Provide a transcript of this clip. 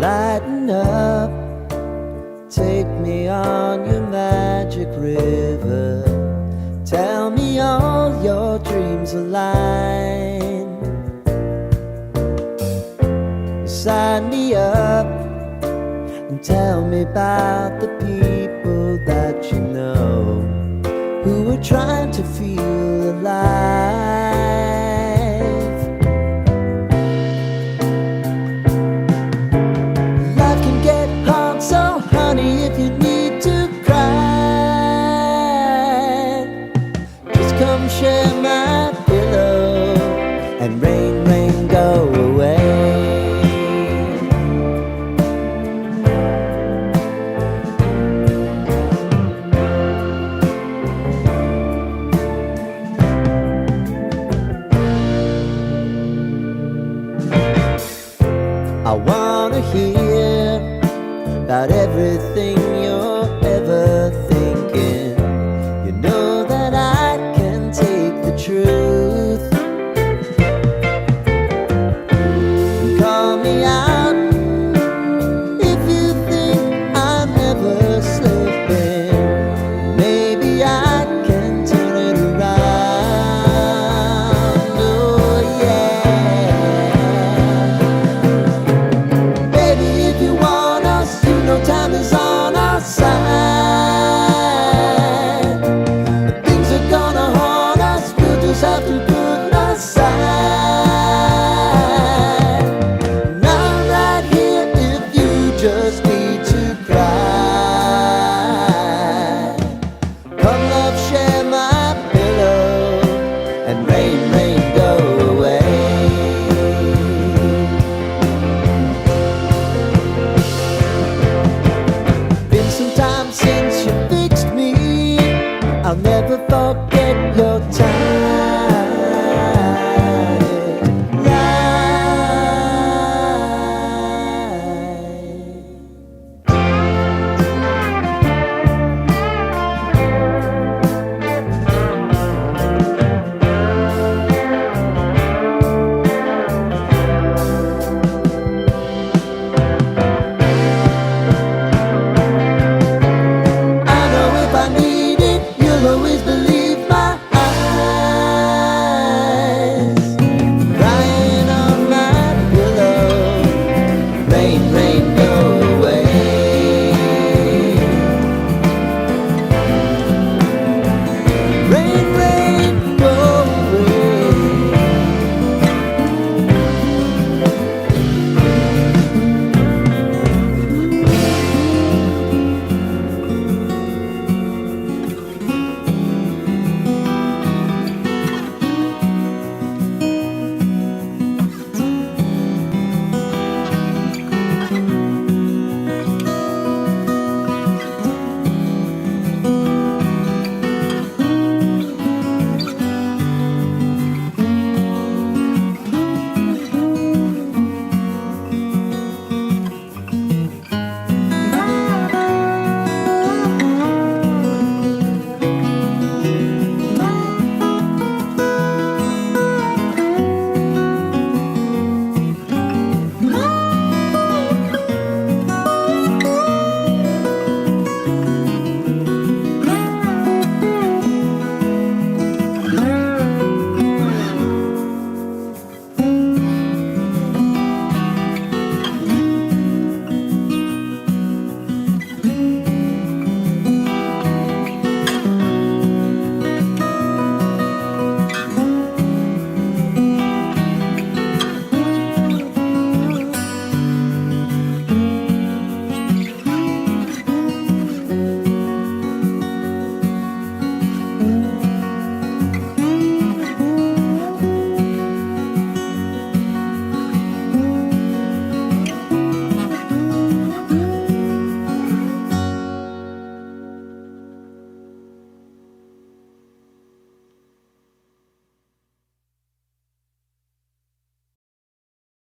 Lighten up, take me on your magic river. Tell me all your dreams align. Sign me up and tell me about the people that you know who are trying to feel alive. Life can get hard, so honey, if you need to cry, just come share my pillow and rain, rain, go away. I wanna hear about everything